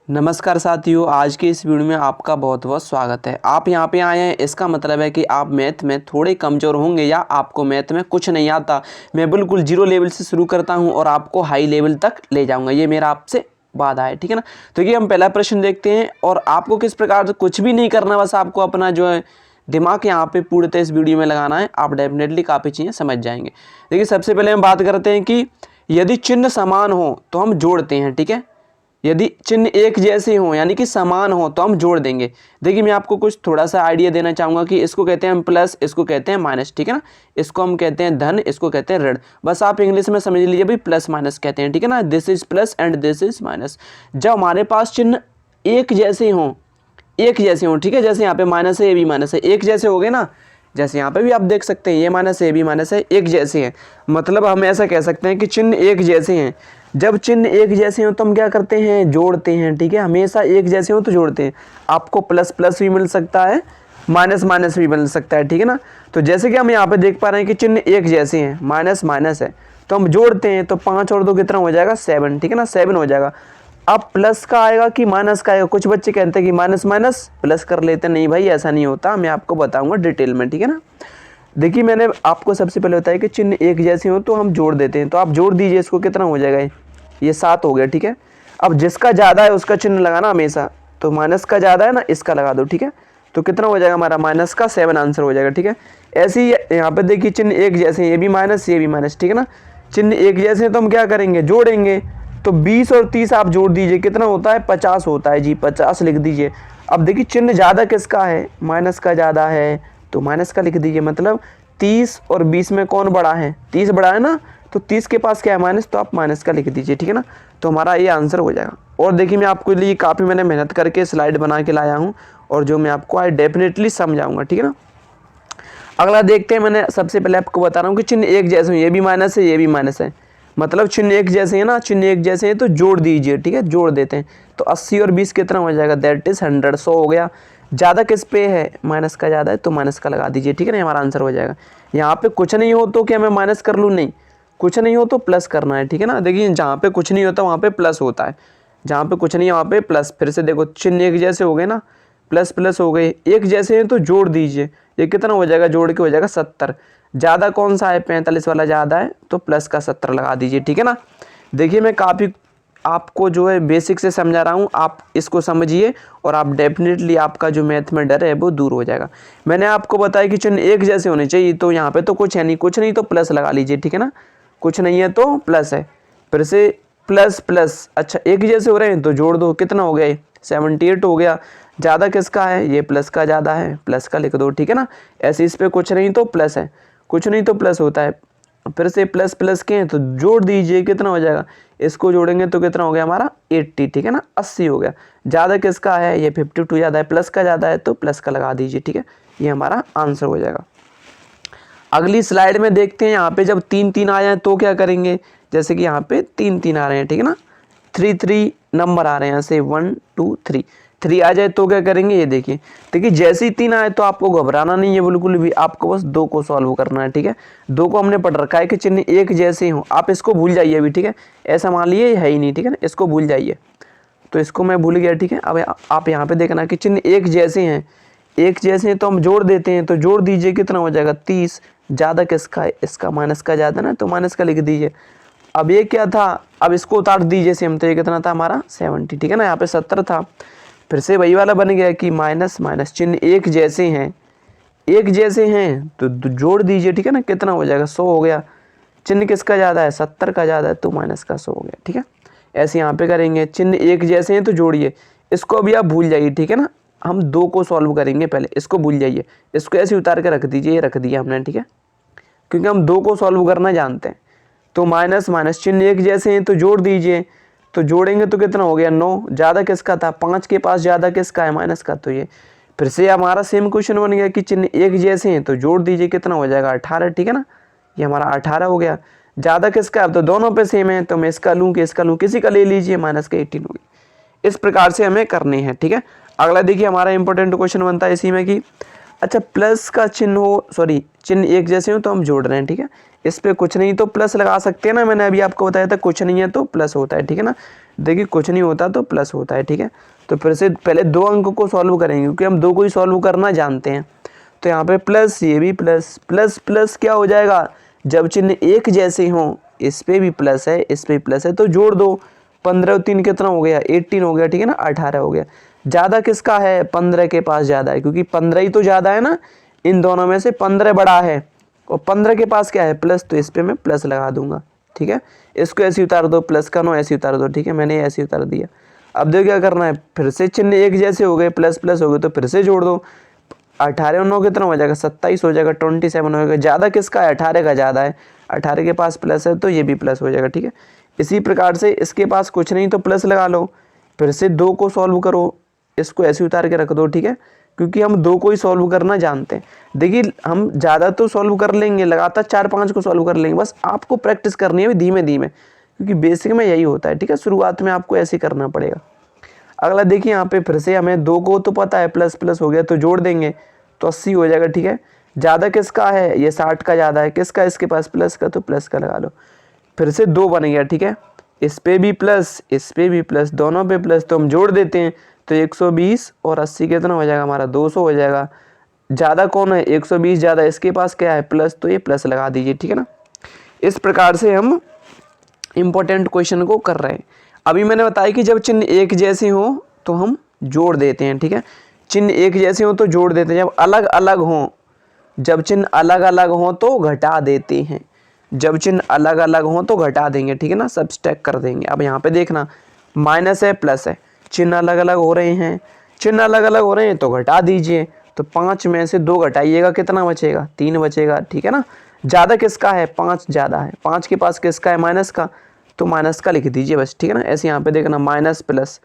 नमस्कार साथियों, आज के इस वीडियो में आपका बहुत बहुत स्वागत है। आप यहाँ पे आए हैं, इसका मतलब है कि आप मैथ में थोड़े कमज़ोर होंगे या आपको मैथ में कुछ नहीं आता। मैं बिल्कुल जीरो लेवल से शुरू करता हूँ और आपको हाई लेवल तक ले जाऊँगा, ये मेरा आपसे वादा है, ठीक है ना। तो ये हम पहला प्रश्न देखते हैं और आपको किस प्रकार से कुछ भी नहीं करना, बस आपको अपना जो है दिमाग यहाँ पे पूर्णतः इस वीडियो में लगाना है। आप डेफिनेटली काफ़ी चीज़ें समझ जाएंगे। देखिए, सबसे पहले हम बात करते हैं कि यदि चिन्ह समान हो तो हम जोड़ते हैं, ठीक है। यदि चिन्ह एक जैसे हों यानी कि समान हो तो हम जोड़ देंगे। देखिए, मैं आपको कुछ थोड़ा सा आइडिया देना चाहूँगा कि इसको कहते हैं हम प्लस, इसको कहते हैं माइनस, ठीक है ना। इसको हम कहते हैं धन, इसको कहते हैं ऋण। बस आप इंग्लिश में समझ लीजिए भाई, प्लस माइनस कहते हैं, ठीक है ना। This is plus and this is minus. जब हमारे पास चिन्ह एक जैसे हों, ठीक है, जैसे यहाँ पे माइनस है, ये भी माइनस है, एक जैसे हो गए ना। जैसे यहाँ पे भी आप देख सकते हैं, ये माइनस है, ये भी माइनस है, एक जैसे हैं। मतलब हम ऐसा कह सकते हैं कि चिन्ह एक जैसे हैं। जब चिन्ह एक जैसे हो तो हम क्या करते हैं, जोड़ते हैं, ठीक है। हमेशा एक जैसे हो तो जोड़ते हैं। आपको प्लस प्लस भी मिल सकता है, माइनस माइनस भी मिल सकता है, ठीक है ना। तो जैसे कि हम यहाँ पे देख पा रहे हैं कि चिन्ह एक जैसे हैं, माइनस माइनस है, तो हम जोड़ते हैं तो 5 और 2 कितना हो जाएगा, 7, ठीक है ना, 7 हो जाएगा। अब प्लस का आएगा कि माइनस का आएगा। कुछ बच्चे कहते हैं कि माइनस माइनस प्लस कर लेते हैं, नहीं भाई ऐसा नहीं होता, मैं आपको बताऊंगा डिटेल में, ठीक है ना। देखिए, मैंने आपको सबसे पहले बताया कि चिन्ह एक जैसे हो तो हम जोड़ देते हैं। तो आप जोड़ दीजिए, इसको कितना हो जाएगा, ये 7 हो गया, ठीक है। अब जिसका ज़्यादा है उसका चिन्ह लगाना हमेशा, तो माइनस का ज़्यादा है ना, इसका लगा दो, ठीक है। तो कितना हो जाएगा हमारा, माइनस का 7 आंसर हो जाएगा, ठीक है। ऐसे ही यहाँ पे देखिए, चिन्ह एक जैसे हैं, ये भी माइनस, ये भी माइनस, ठीक है ना। चिन्ह एक जैसे हैं तो हम क्या करेंगे, जोड़ेंगे। तो 20 और 30 आप जोड़ दीजिए, कितना होता है, 50 होता है जी, 50 लिख दीजिए। अब देखिए, चिन्ह ज़्यादा किसका है, माइनस का ज़्यादा है, तो माइनस का लिख दीजिए। मतलब 30 और 20 में कौन बड़ा है, 30 बड़ा है ना। तो 30 के पास क्या है, माइनस, तो आप माइनस का लिख दीजिए, ठीक है ना। तो हमारा ये आंसर हो जाएगा। और देखिए, मैं आपके लिए काफ़ी मैंने मेहनत करके स्लाइड बना के लाया हूँ और जो मैं आपको आज डेफिनेटली समझाऊंगा, ठीक है ना। अगला देखते हैं। मैंने सबसे पहले आपको बता रहा हूँ कि चिन्ह एक जैसे हैं, ये भी माइनस है, ये भी माइनस है। मतलब चिन्ह एक जैसे हैं ना, चिन्ह एक जैसे हैं तो जोड़ दीजिए, ठीक है, जोड़ देते हैं। तो 80 और 20 कितना हो जाएगा, दैट इज 100, 100 हो गया। ज़्यादा किस पे है, माइनस का ज़्यादा है, तो माइनस का लगा दीजिए, ठीक है ना, हमारा आंसर हो जाएगा। यहाँ पे कुछ नहीं हो तो क्या मैं माइनस कर लूँ, नहीं, कुछ नहीं हो तो प्लस करना है, ठीक है ना। देखिए, जहाँ पे कुछ नहीं होता वहाँ पे प्लस होता है, जहाँ पे कुछ नहीं है वहाँ पे प्लस। फिर से देखो, चिन्ह एक जैसे हो गए ना, प्लस प्लस हो गए, एक जैसे हैं तो जोड़ दीजिए। ये कितना हो जाएगा, जोड़ के हो जाएगा 70। ज़्यादा कौन सा है, 45 वाला ज़्यादा है, तो प्लस का 70 लगा दीजिए, ठीक है ना। देखिए, मैं काफ़ी आपको जो है बेसिक से समझा रहा हूँ, आप इसको समझिए और आप डेफिनेटली आपका जो मैथ में डर है वो दूर हो जाएगा। मैंने आपको बताया कि चिन्ह एक जैसे होने चाहिए, तो यहाँ पे तो कुछ है नहीं, कुछ नहीं तो प्लस लगा लीजिए, ठीक है ना। कुछ नहीं है तो प्लस है, फिर से प्लस प्लस। अच्छा, एक जैसे हो रहे हैं तो जोड़ दो, कितना हो गया, 78 हो गया। ज़्यादा किसका है, ये प्लस का ज़्यादा है, प्लस का लिख दो, ठीक है ना। ऐसे इस पे कुछ नहीं तो प्लस है, कुछ नहीं तो प्लस होता है। फिर से प्लस प्लस के हैं तो जोड़ दीजिए, कितना हो जाएगा, इसको जोड़ेंगे तो कितना हो गया हमारा 80, ठीक है ना, 80 हो गया। ज़्यादा किसका है, ये 52 ज़्यादा है, प्लस का ज़्यादा है तो प्लस का लगा दीजिए, ठीक है। ये हमारा आंसर हो जाएगा। अगली स्लाइड में देखते हैं, यहाँ पे जब 3 3 आ जाए तो क्या करेंगे। जैसे कि यहाँ पे 3 3 आ रहे हैं, ठीक है ना, 3 3 नंबर आ रहे हैं, यहाँ से 1 2 3, 3 आ जाए तो क्या करेंगे, ये देखिए। देखिए, जैसे ही 3 आए तो आपको घबराना नहीं है बिल्कुल भी, आपको बस 2 को सॉल्व करना है, ठीक है। 2 को हमने पढ़ रखा है कि चिन्ह एक जैसे हों, आप इसको भूल जाइए अभी, ठीक है। ऐसा मान लिए है ही नहीं, ठीक है ना, इसको भूल जाइए। तो इसको मैं भूल गया, ठीक है। अब आप यहाँ पे देखना कि चिन्ह एक जैसे हैं, एक जैसे हैं तो हम जोड़ देते हैं। तो जोड़ दीजिए, कितना हो जाएगा, 30। ज़्यादा किसका है, इसका, माइनस का ज़्यादा ना, तो माइनस का लिख दीजिए। अब ये क्या था, अब इसको उतार दीजिए सेम, तो ये कितना था हमारा 70, ठीक है ना। यहाँ पे 70 था, फिर से वही वाला बन गया कि माइनस माइनस, चिन्ह एक जैसे हैं, एक जैसे हैं तो जोड़ दीजिए, ठीक है ना, कितना हो जाएगा, 100 हो गया। चिन्ह किसका ज़्यादा है, 70 का ज़्यादा है, तो माइनस का 100 हो गया, ठीक है। ऐसे यहाँ पे करेंगे, चिन्ह एक जैसे हैं तो जोड़िए। इसको अभी आप भूल जाइए, ठीक है ना। हम 2 को सॉल्व करेंगे पहले, इसको भूल जाइए, इसको ऐसे उतार के रख दीजिए, ये रख दिया हमने, ठीक है, क्योंकि हम 2 को सॉल्व करना जानते हैं। तो माइनस माइनस, चिन्ह एक जैसे हैं तो जोड़ दीजिए। तो जोड़ेंगे तो कितना हो गया, 9। ज़्यादा किसका था, 5 के पास ज़्यादा किसका है, माइनस का, तो ये। फिर से हमारा सेम क्वेश्चन बन गया कि चिन्ह एक जैसे हैं तो जोड़ दीजिए, कितना हो जाएगा 18, ठीक है ना। ये हमारा 18 हो गया। ज़्यादा किसका है, अब तो दोनों पे सेम है, तो मैं इसका लूँ कि इसका लूँ, किसी का ले लीजिए, माइनस का 18 हो गया। इस प्रकार से हमें करनी है, ठीक है। अगला देखिए, हमारा इंपॉर्टेंट क्वेश्चन बनता है इसी में कि अच्छा प्लस का चिन्ह हो, सॉरी चिन्ह एक जैसे हो तो हम जोड़ रहे हैं, ठीक है। इस पे कुछ नहीं तो प्लस लगा सकते हैं ना, मैंने अभी आपको बताया था कुछ नहीं है तो प्लस होता है, ठीक है ना। देखिए कुछ नहीं होता तो प्लस होता है, ठीक है। तो फिर से पहले 2 अंकों को सॉल्व करेंगे क्योंकि हम 2 को ही सॉल्व करना जानते हैं। तो यहाँ पे प्लस, ये भी प्लस, प्लस प्लस क्या हो जाएगा, जब चिन्ह एक जैसे हों, इस पे भी प्लस है इस पे भी प्लस है तो जोड़ दो। 15 और 3 कितना हो गया, 18 हो गया, ठीक है ना, 18 हो गया। ज़्यादा किसका है, 15 के पास ज़्यादा है क्योंकि 15 ही तो ज़्यादा है ना, इन दोनों में से 15 बड़ा है और 15 के पास क्या है, प्लस, तो इस पे मैं प्लस लगा दूंगा, ठीक है। इसको ऐसे उतार दो, प्लस का 9 ऐसे उतार दो, ठीक है, मैंने ऐसे उतार दिया। अब देखो क्या करना है, फिर से चिन्ह एक जैसे हो गए, प्लस प्लस हो गए तो फिर से जोड़ दो। 18 और 9 कितना हो जाएगा, 27 हो जाएगा, 27 हो जाएगा। ज़्यादा किसका है, 18 का ज़्यादा है, 18 के पास प्लस है तो ये भी प्लस हो जाएगा, ठीक है। इसी प्रकार से इसके पास कुछ नहीं तो प्लस लगा लो, फिर से 2 को सॉल्व करो, इसको ऐसे उतार के रख दो, ठीक है, क्योंकि हम 2 को ही सॉल्व करना जानते हैं। देखिए हम ज़्यादा तो सॉल्व कर लेंगे, लगातार 4-5 को सॉल्व कर लेंगे, बस आपको प्रैक्टिस करनी है धीमे धीमे, क्योंकि बेसिक में यही होता है, ठीक है। शुरुआत में आपको ऐसे करना पड़ेगा। अगला देखिए यहाँ पे फिर से हमें 2 को तो पता है प्लस प्लस हो गया तो जोड़ देंगे तो 80 हो जाएगा, ठीक है। ज़्यादा किसका है, ये 60 का ज़्यादा है, किसका, इसके पास प्लस का, तो प्लस का लगा लो। फिर से 2 बन गया, ठीक है, इस पे भी प्लस इस पे भी प्लस, दोनों पे प्लस, तो हम जोड़ देते हैं तो 120 और 80 कितना हो जाएगा हमारा, 200 हो जाएगा। ज़्यादा कौन है, 120 ज़्यादा, इसके पास क्या है, प्लस, तो ये प्लस लगा दीजिए, ठीक है ना। इस प्रकार से हम इम्पोर्टेंट क्वेश्चन को कर रहे हैं। अभी मैंने बताया कि जब चिन्ह एक जैसे हो तो हम जोड़ देते हैं, ठीक है। चिन्ह एक जैसे हो तो जोड़ देते हैं, जब अलग अलग हों, जब चिन्ह अलग अलग हों तो घटा देते हैं, जब चिन्ह अलग अलग हों तो घटा देंगे, ठीक है ना, सब्सट्रैक्ट कर देंगे। अब यहाँ पे देखना माइनस है प्लस है, चिन्ह अलग अलग हो रहे हैं, चिन्ह अलग अलग हो रहे हैं तो घटा दीजिए। तो 5 में से 2 घटाइएगा, कितना बचेगा, 3 बचेगा, ठीक है ना। ज़्यादा किसका है, 5 ज़्यादा है, 5 के पास किसका है, माइनस का, तो माइनस का लिख दीजिए बस, ठीक है ना। ऐसे यहाँ पे देखना माइनस प्लस,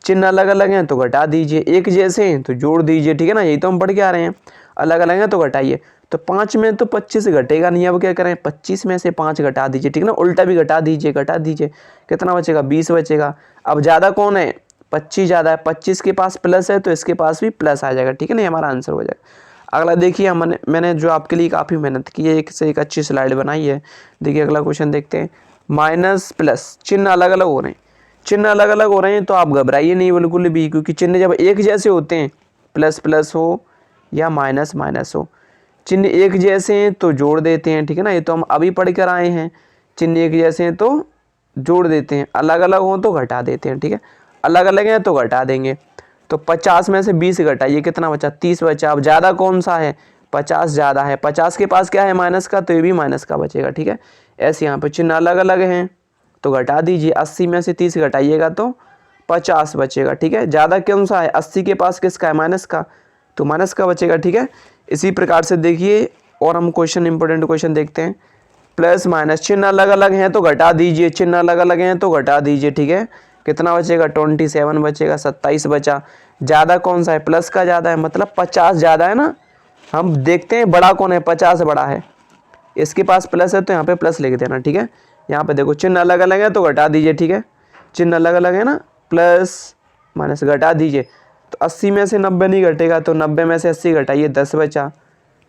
चिन्ह अलग अलग हैं तो घटा दीजिए, एक जैसे हैं तो जोड़ दीजिए, ठीक है ना, यही तो हम पढ़ के आ रहे हैं। अलग अलग हैं तो घटाइए, तो 5 में तो 25 घटेगा नहीं, अब क्या करें, 25 में से 5 घटा दीजिए, ठीक है ना, उल्टा भी घटा दीजिए, कितना बचेगा, 20 बचेगा। अब ज़्यादा कौन है, 25 ज़्यादा है, 25 के पास प्लस है तो इसके पास भी प्लस आ जाएगा, ठीक है ना, ये हमारा आंसर हो जाएगा। अगला देखिए मैंने जो आपके लिए काफ़ी मेहनत की है, एक से एक अच्छी स्लाइड बनाई है। देखिए अगला क्वेश्चन देखते हैं। माइनस प्लस, चिन्ह अलग अलग हो रहे हैं, चिन्ह अलग अलग हो रहे हैं तो आप घबराइए नहीं बिल्कुल भी, क्योंकि चिन्ह जब एक जैसे होते हैं, प्लस प्लस हो या माइनस माइनस हो, चिन्ह एक जैसे हैं तो जोड़ देते हैं, ठीक है ना, ये तो हम अभी पढ़ कर आए हैं। चिन्ह एक जैसे हैं तो जोड़ देते हैं, अलग अलग हो तो घटा देते हैं, ठीक है, अलग अलग हैं तो घटा देंगे। तो 50 में से 20 घटाइए, कितना बचा, 30 बचा। अब ज़्यादा कौन सा है, 50 ज़्यादा है, 50 के पास क्या है, माइनस का, तो ये भी माइनस का बचेगा, ठीक है। ऐसे यहाँ पे चिन्ह अलग अलग हैं तो घटा दीजिए, 80 में से 30 घटाइएगा तो 50 बचेगा, ठीक है। ज़्यादा कौन सा है, 80 के पास किसका है, माइनस का, तो माइनस का बचेगा, ठीक है। इसी प्रकार से देखिए और हम क्वेश्चन, इंपॉर्टेंट क्वेश्चन देखते हैं। प्लस माइनस, चिन्ह अलग अलग हैं तो घटा दीजिए, चिन्ह अलग अलग हैं तो घटा दीजिए, ठीक है। कितना बचेगा, 27 बचेगा, 27 बचा। ज़्यादा कौन सा है, प्लस का ज़्यादा है, मतलब 50 ज़्यादा है ना। हम देखते हैं बड़ा कौन है, 50 बड़ा है, इसके पास प्लस है तो यहाँ पे प्लस लिख देना, ठीक है। यहाँ पे देखो चिन्ह अलग अलग है तो घटा दीजिए, ठीक है, चिन्ह अलग अलग है ना, प्लस माइनस घटा दीजिए। तो 80 में से 90 नहीं घटेगा तो 90 में से 80 घटाइए, 10 बचा।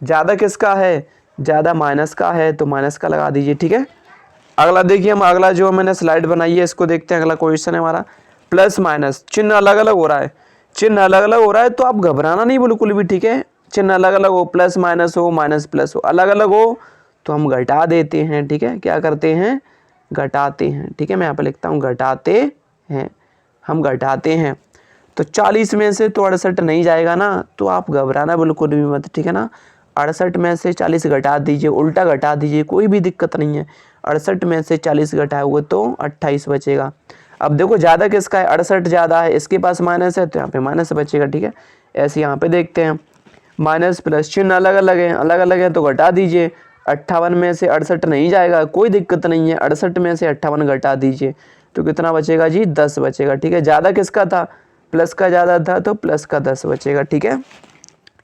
ज़्यादा किसका है, ज़्यादा माइनस का है तो माइनस का लगा दीजिए, ठीक है। अगला देखिए हम अगला जो मैंने स्लाइड बनाई है इसको देखते हैं। अगला क्वेश्चन है हमारा प्लस माइनस, चिन्ह अलग अलग हो रहा है, चिन्ह अलग अलग हो रहा है तो आप घबराना नहीं बिल्कुल भी, ठीक है। चिन्ह अलग अलग हो, प्लस माइनस हो, माइनस प्लस हो, अलग अलग हो तो हम घटा देते हैं, ठीक है। क्या करते हैं, घटाते हैं, ठीक है। मैं यहाँ पे लिखता हूँ घटाते हैं, हम घटाते हैं। तो 40 में से तो 68 नहीं जाएगा ना, तो आप घबराना बिल्कुल भी मत, ठीक है ना। 68 में से 40 घटा दीजिए, उल्टा घटा दीजिए, कोई भी दिक्कत नहीं है। 68 में से 40 घटाए हुए तो 28 बचेगा। अब देखो ज़्यादा किसका है, 68 ज़्यादा है, इसके पास माइनस है तो यहाँ पे माइनस बचेगा, ठीक है। ऐसे यहाँ पे देखते हैं माइनस प्लस, चिन्ह अलग अलग है तो घटा दीजिए। 58 में से 68 नहीं जाएगा, कोई दिक्कत नहीं है, 68 में से 58 घटा दीजिए तो कितना बचेगा जी, 10 बचेगा, ठीक है। ज़्यादा किसका था, प्लस का ज़्यादा था तो प्लस का 10 बचेगा, ठीक है।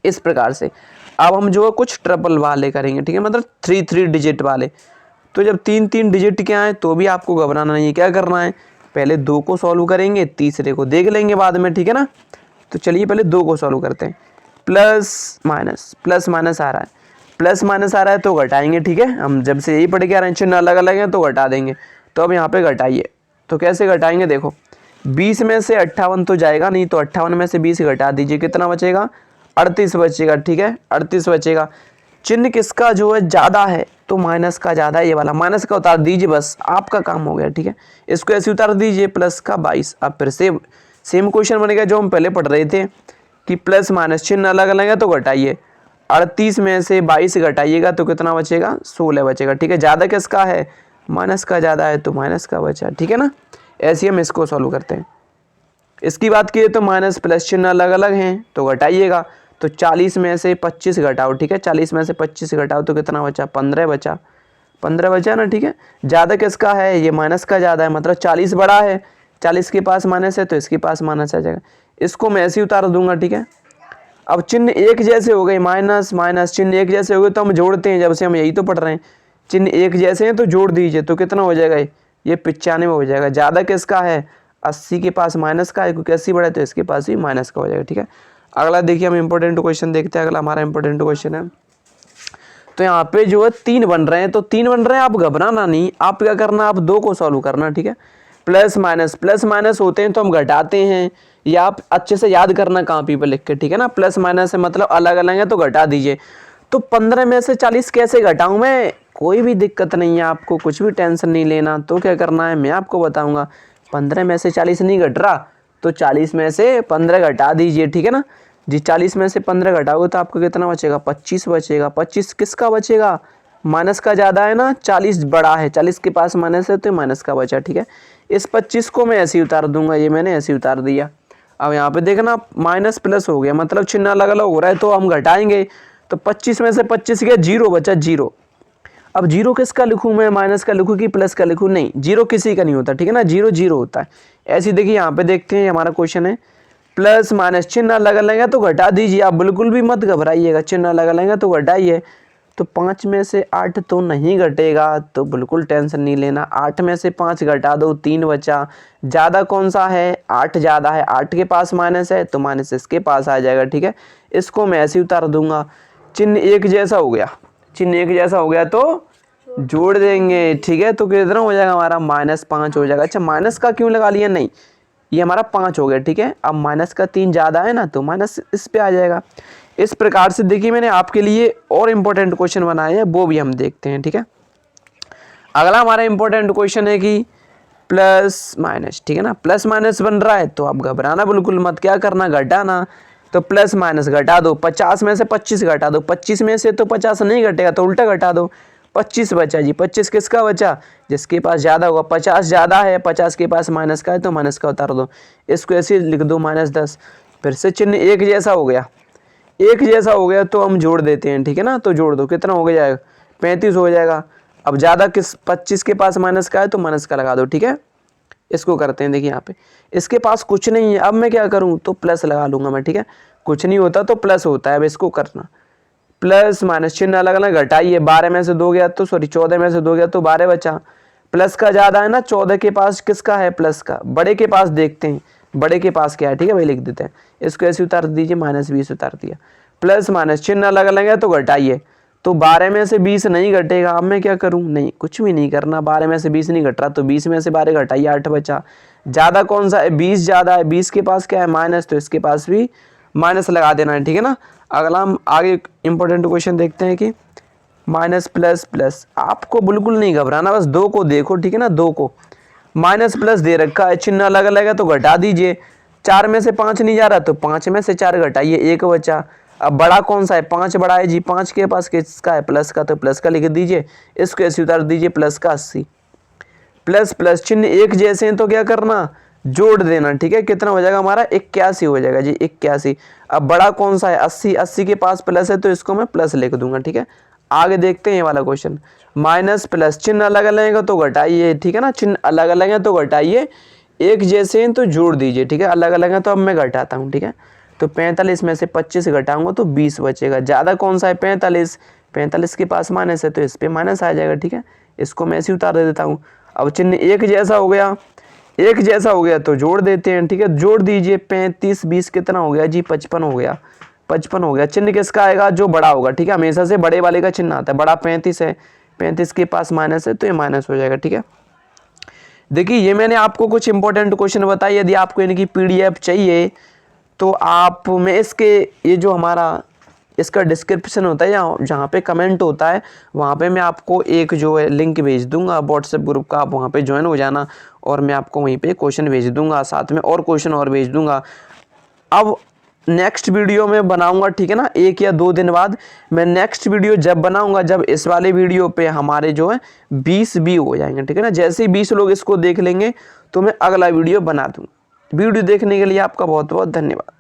इस प्रकार से अब हम जो है कुछ ट्रिपल वाले करेंगे, ठीक है, मतलब 3 डिजिट वाले। तो जब 3 डिजिट के आए तो भी आपको घबराना नहीं है, क्या करना है, पहले 2 को सॉल्व करेंगे, तीसरे को देख लेंगे बाद में, ठीक है ना। तो चलिए पहले 2 को सॉल्व करते हैं। प्लस माइनस आ रहा है, प्लस माइनस आ रहा है तो घटाएंगे, ठीक है। हम जब से यही पढ़ के आ रहे हैं चिन्ह अलग अलग हैं तो घटा देंगे। तो अब यहाँ पे घटाइए, तो कैसे घटाएंगे, देखो 20 में से 58 तो जाएगा नहीं, तो 58 में से 20 घटा दीजिए, कितना बचेगा, 38 बचेगा, ठीक है, 38 बचेगा। चिन्ह किसका जो है ज़्यादा है, तो माइनस का ज़्यादा है, ये वाला माइनस का उतार दीजिए, बस आपका काम हो गया, ठीक है। इसको ऐसे उतार दीजिए, प्लस का 22। अब फिर से सेम क्वेश्चन बनेगा जो हम पहले पढ़ रहे थे कि प्लस माइनस चिन्ह अलग अलग है तो घटाइए, 38 में से 22 घटाइएगा तो कितना बचेगा, 16 बचेगा, ठीक है। ज़्यादा किसका है, माइनस का ज़्यादा है तो माइनस का बचा, ठीक है ना। ऐसे हम इसको सॉल्व करते हैं। इसकी बात की तो माइनस प्लस चिन्ह अलग अलग हैं तो घटाइएगा, तो 40 में से 25 घटाओ, ठीक है, 40 में से 25 घटाओ तो कितना बचा, 15 बचा, 15 बचा ना, ठीक है। ज़्यादा किसका है, ये माइनस का ज़्यादा है, मतलब 40 बड़ा है, 40 के पास माइनस है तो इसके पास माइनस आ जाएगा। इसको मैं ऐसे ही उतार दूंगा, ठीक है। अब चिन्ह एक जैसे हो गए, माइनस माइनस चिन्ह एक जैसे हो गए तो हम जोड़ते हैं, जब से हम यही तो पढ़ रहे हैं, चिन्ह एक जैसे हैं तो जोड़ दीजिए, तो कितना हो जाएगा, ये 95 हो जाएगा। ज़्यादा किसका है, 80 के पास माइनस का है, क्योंकि 80 बड़ा है तो इसके पास भी माइनस का हो जाएगा, ठीक है। अगला देखिए हम इंपॉर्टेंट क्वेश्चन देखते हैं। अगला हमारा इंपॉर्टेंट क्वेश्चन है, तो यहाँ पे जो है 3 बन रहे हैं, तो 3 बन रहे हैं, आप घबराना नहीं, आप क्या करना, आप 2 को सॉल्व करना, ठीक है। प्लस माइनस होते हैं तो हम घटाते हैं, या आप अच्छे से याद करना कॉपी पे लिख के, ठीक है ना। प्लस माइनस है मतलब अलग अलग है तो घटा दीजिए। तो 15 में से 40 कैसे घटाऊं मैं, कोई भी दिक्कत नहीं है, आपको कुछ भी टेंशन नहीं लेना। तो क्या करना है मैं आपको बताऊंगा, 15 में से 40 नहीं घट रहा तो 40 में से 15 घटा दीजिए, ठीक है ना जी। 40 में से 15 घटाओगे तो आपको कितना बचेगा, 25 बचेगा। 25 किसका बचेगा, माइनस का ज़्यादा है ना, 40 बड़ा है, 40 के पास माइनस है तो माइनस का बचा, ठीक है। इस 25 को मैं ऐसे ही उतार दूंगा, ये मैंने ऐसे ही उतार दिया। अब यहाँ पे देखना माइनस प्लस हो गया, मतलब चिन्ह अलग अलग हो रहा है तो हम घटाएंगे। तो 25 में से 25 गया, 0 बचा, 0। अब 0 किसका लिखूँ मैं, माइनस का लिखूँ कि प्लस का लिखूँ, नहीं 0 किसी का नहीं होता, ठीक है ना, 0 0 होता है। ऐसे देखिए यहाँ पे देखते हैं, हमारा क्वेश्चन है प्लस माइनस चिन्ह अलग अलग है तो घटा दीजिए, आप बिल्कुल भी मत घबराइएगा, चिन्ह अलग अलग है तो घटाइए। तो 5 में से 8 तो नहीं घटेगा, तो बिल्कुल टेंशन नहीं लेना। 8 में से 5 घटा दो, 3 बचा। ज़्यादा कौन सा है, 8 ज़्यादा है, 8 के पास माइनस है तो माइनस इसके पास आ जाएगा, ठीक है। इसको मैं ऐसे ही उतार दूंगा। चिन्ह एक जैसा हो गया, चिन्ह एक जैसा हो गया तो जोड़ देंगे, ठीक है। तो कितना हो जाएगा हमारा, -5 हो जाएगा। अच्छा माइनस का क्यों लगा लिया, नहीं ये हमारा 5 हो गया, ठीक है। अब माइनस का 3 ज़्यादा है ना तो माइनस इस पे आ जाएगा। इस प्रकार से देखिए मैंने आपके लिए और इम्पोर्टेंट क्वेश्चन बनाए हैं, वो भी हम देखते हैं, ठीक है। अगला हमारा इम्पोर्टेंट क्वेश्चन है कि प्लस माइनस, ठीक है ना, प्लस माइनस बन रहा है तो आप घबराना बिल्कुल मत, क्या करना, घटाना। तो प्लस माइनस घटा दो, 50 में से 25 घटा दो, 25 में से तो 50 नहीं घटेगा तो उल्टा घटा दो, 25 बचा जी। 25 किसका बचा, जिसके पास ज़्यादा होगा, 50 ज़्यादा है, 50 के पास माइनस का है तो माइनस का उतार दो। इसको ऐसे लिख दो -10। फिर से चिन्ह एक जैसा हो गया, एक जैसा हो गया तो हम जोड़ देते हैं, ठीक है ना। तो जोड़ दो, कितना हो गया, 35 हो जाएगा। अब ज़्यादा किस, 25 के पास माइनस का है तो माइनस का लगा दो, ठीक है। इसको करते हैं, देखिए यहाँ पे इसके पास कुछ नहीं है, अब मैं क्या करूँ, तो प्लस लगा लूँगा मैं, ठीक है। कुछ नहीं होता तो प्लस होता है, अब इसको करना प्लस माइनस चिन्ह अलग अलग घटाइए। 12 में से 2 गया तो 14 में से 2 गया तो 12 बचा। प्लस का ज़्यादा है ना, 14 के पास किसका है, प्लस का। बड़े के पास देखते हैं, बड़े के पास क्या है, ठीक है भाई, लिख देते हैं। इसको ऐसे उतार दीजिए, -20 उतार दिया। प्लस माइनस चिन्ह अलग अलग है तो घटाइए। तो 12 में से 20 नहीं घटेगा, अब मैं क्या करूं, नहीं कुछ भी नहीं करना, 12 में से 20 नहीं घट रहा तो 20 में से 12 घटाइए, 8 बचा। ज़्यादा कौन सा है, 20 ज़्यादा है, 20 के पास क्या है, माइनस, तो इसके पास भी माइनस लगा देना है, ठीक है ना। अगला हम आगे इंपॉर्टेंट क्वेश्चन देखते हैं कि माइनस प्लस प्लस, आपको बिल्कुल नहीं घबराना, बस 2 को देखो, ठीक है ना। 2 को माइनस प्लस दे रखा है, चिन्ह अलग अलग है तो घटा दीजिए। 4 में से 5 नहीं जा रहा तो 5 में से 4 घटाइए, 1 बचा। अब बड़ा कौन सा है, 5 बड़ा है जी, 5 के पास किसका है, प्लस का, तो प्लस का लिख दीजिए। इसको ऐसे उतार दीजिए, प्लस का 80। प्लस प्लस चिन्ह एक जैसे हैं तो क्या करना, जोड़ देना, ठीक है। कितना हो जाएगा हमारा, 81 हो जाएगा जी, 81। अब बड़ा कौन सा है, 80, 80 के पास प्लस है तो इसको मैं प्लस लिख दूंगा, ठीक है। आगे देखते हैं ये वाला क्वेश्चन, माइनस प्लस चिन्ह अलग अलग है तो घटाइए, ठीक है ना। चिन्ह अलग अलग है तो घटाइए, एक जैसे हैं तो जोड़ दीजिए, ठीक है। अलग अलग है तो अब मैं घटाता हूँ, ठीक है। तो 45 में से 25 घटाऊंगा तो 20 बचेगा। ज़्यादा कौन सा है, 45, 45 के पास माइनस है तो इस पर माइनस आ जाएगा, ठीक है। इसको मैं ऐसे उतार दे देता हूँ। अब चिन्ह एक जैसा हो गया, एक जैसा हो गया तो जोड़ देते हैं, ठीक है। जोड़ दीजिए, 35 20 कितना हो गया जी, 55 हो गया। 55 हो गया। चिन्ह किसका आएगा? जो बड़ा होगा, ठीक है, हमेशा से बड़े वाले का चिन्ह आता है। बड़ा 35 है, 35 के पास माइनस है तो ये माइनस हो जाएगा, ठीक है। देखिए ये मैंने आपको कुछ इंपॉर्टेंट क्वेश्चन बताए। यदि आपको इनकी PDF चाहिए तो आप मैं इसके ये जो हमारा इसका डिस्क्रिप्शन होता है या जहाँ पे कमेंट होता है वहाँ पे मैं आपको एक जो है लिंक भेज दूंगा व्हाट्सएप ग्रुप का, आप वहाँ पे ज्वाइन हो जाना और मैं आपको वहीं पे क्वेश्चन भेज दूंगा, साथ में और क्वेश्चन और भेज दूंगा। अब नेक्स्ट वीडियो में बनाऊंगा, ठीक है ना, 1 या 2 दिन बाद मैं नेक्स्ट वीडियो जब बनाऊंगा जब इस वाले वीडियो पे हमारे जो है 20 व्यू हो जाएंगे, ठीक है ना। जैसे ही 20 लोग इसको देख लेंगे तो मैं अगला वीडियो बना दूंगा। वीडियो देखने के लिए आपका बहुत बहुत धन्यवाद।